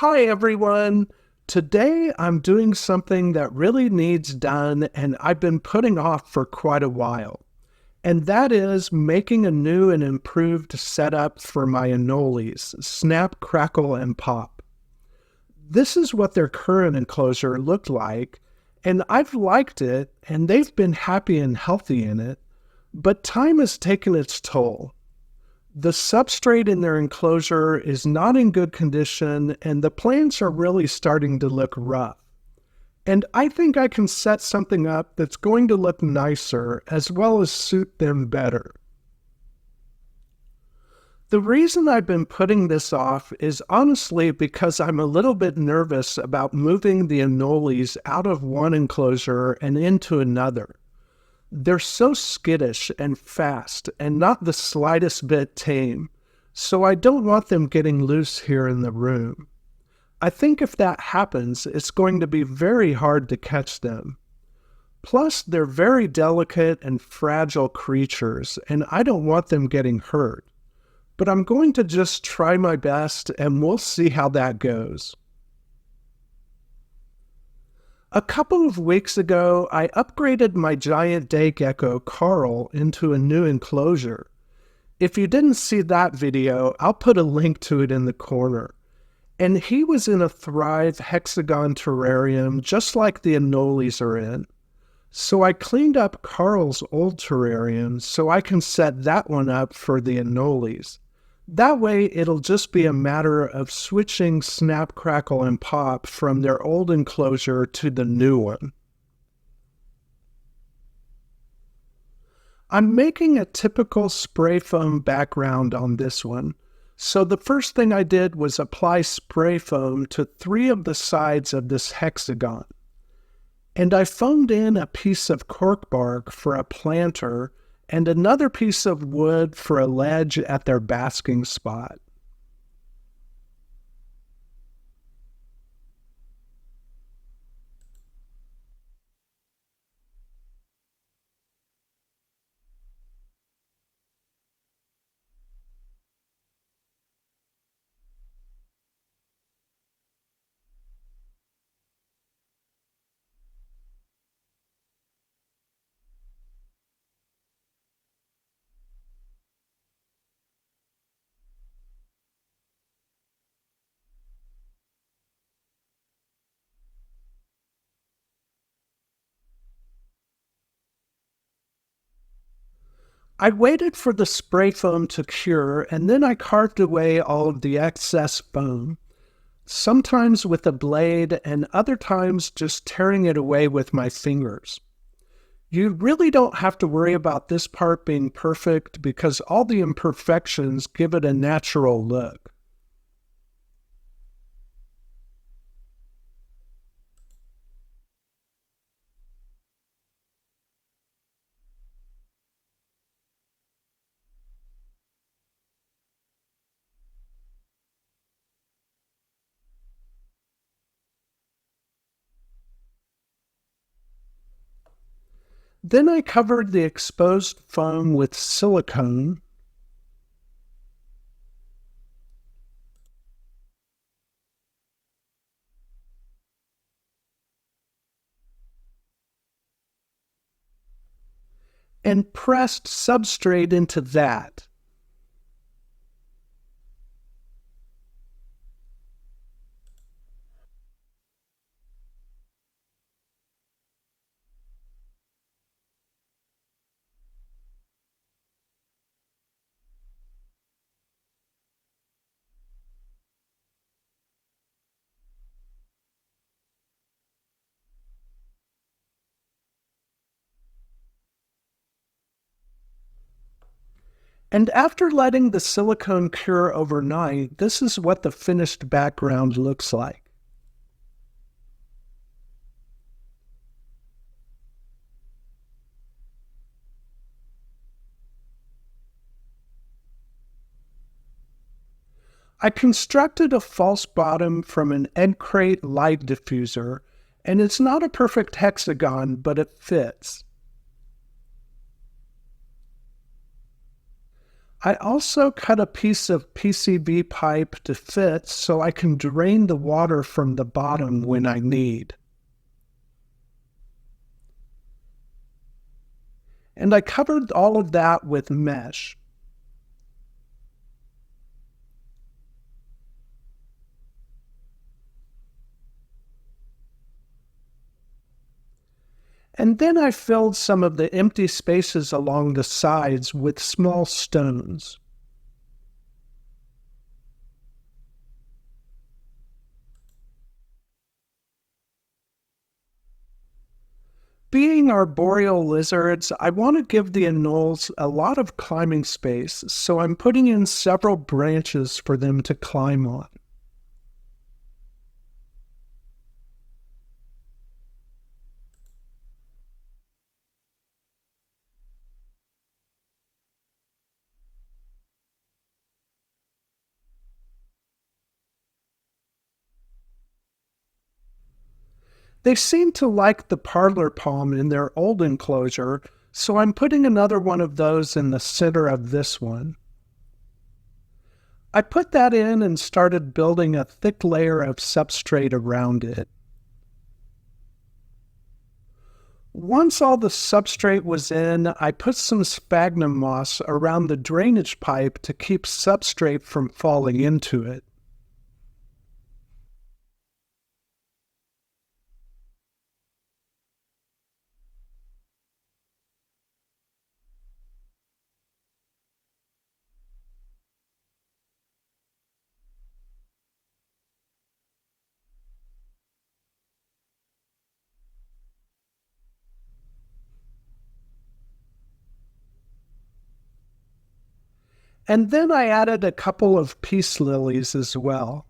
Hi everyone! Today I'm doing something that really needs done and I've been putting off for quite a while. And that is making a new and improved setup for my anoles, snap, crackle, and pop. This is what their current enclosure looked like, and I've liked it and they've been happy and healthy in it, but time has taken its toll. The substrate in their enclosure is not in good condition and the plants are really starting to look rough. And I think I can set something up that's going to look nicer as well as suit them better. The reason I've been putting this off is honestly because I'm a little bit nervous about moving the anoles out of one enclosure and into another. They're so skittish and fast and not the slightest bit tame, so I don't want them getting loose here in the room. I think if that happens, it's going to be very hard to catch them. Plus, they're very delicate and fragile creatures, and I don't want them getting hurt. But I'm going to just try my best, and we'll see how that goes. A couple of weeks ago, I upgraded my giant day gecko, Carl, into a new enclosure. If you didn't see that video, I'll put a link to it in the corner. And he was in a Thrive hexagon terrarium, just like the anoles are in. So I cleaned up Carl's old terrarium so I can set that one up for the anoles. That way, it'll just be a matter of switching Snap, Crackle, and Pop from their old enclosure to the new one. I'm making a typical spray foam background on this one. So the first thing I did was apply spray foam to 3 of the sides of this hexagon. And I foamed in a piece of cork bark for a planter and another piece of wood for a ledge at their basking spot. I waited for the spray foam to cure and then I carved away all of the excess foam, sometimes with a blade and other times just tearing it away with my fingers. You really don't have to worry about this part being perfect because all the imperfections give it a natural look. Then I covered the exposed foam with silicone and pressed substrate into that. And after letting the silicone cure overnight, this is what the finished background looks like. I constructed a false bottom from an egg crate light diffuser, and it's not a perfect hexagon, but it fits. I also cut a piece of PCV pipe to fit so I can drain the water from the bottom when I need. And I covered all of that with mesh. And then I filled some of the empty spaces along the sides with small stones. Being arboreal lizards, I want to give the anoles a lot of climbing space, so I'm putting in several branches for them to climb on. They seem to like the parlor palm in their old enclosure, so I'm putting another one of those in the center of this one. I put that in and started building a thick layer of substrate around it. Once all the substrate was in, I put some sphagnum moss around the drainage pipe to keep substrate from falling into it. And then I added a couple of peace lilies as well.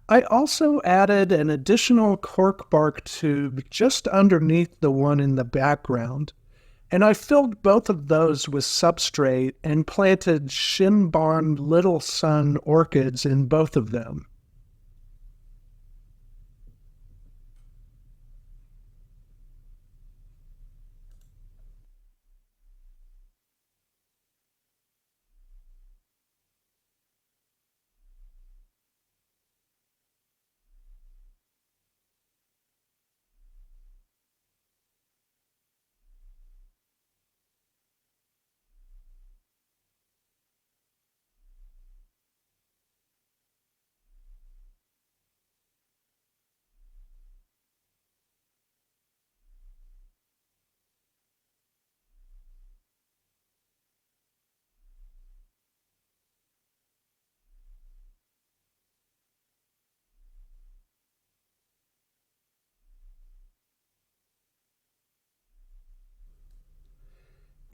I also added an additional cork bark tube just underneath the one in the background, and I filled both of those with substrate and planted shinbarn little sun orchids in both of them.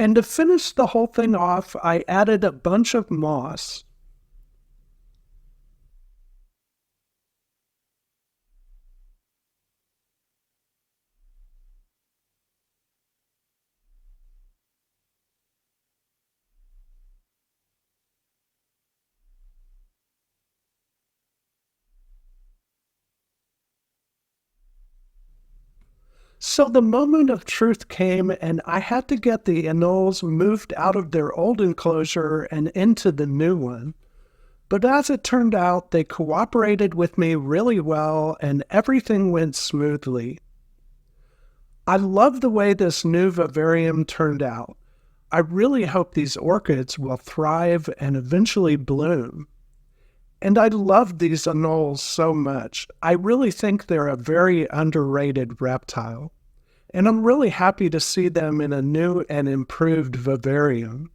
And to finish the whole thing off, I added a bunch of moss. So the moment of truth came, and I had to get the anoles moved out of their old enclosure and into the new one. But as it turned out, they cooperated with me really well, and everything went smoothly. I love the way this new vivarium turned out. I really hope these orchids will thrive and eventually bloom. And I love these anoles so much. I really think they're a very underrated reptile. And I'm really happy to see them in a new and improved vivarium.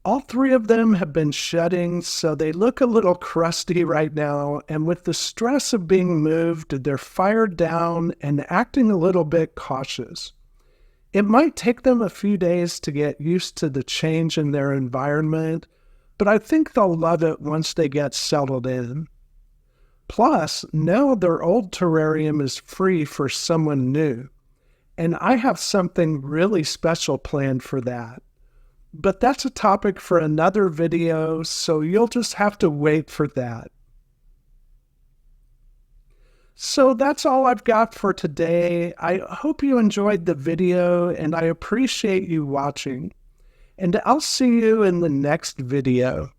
All three of them have been shedding, so they look a little crusty right now, and with the stress of being moved, they're fired down and acting a little bit cautious. It might take them a few days to get used to the change in their environment, but I think they'll love it once they get settled in. Plus, now their old terrarium is free for someone new, and I have something really special planned for that. But that's a topic for another video, so you'll just have to wait for that. So that's all I've got for today. I hope you enjoyed the video and I appreciate you watching. And I'll see you in the next video.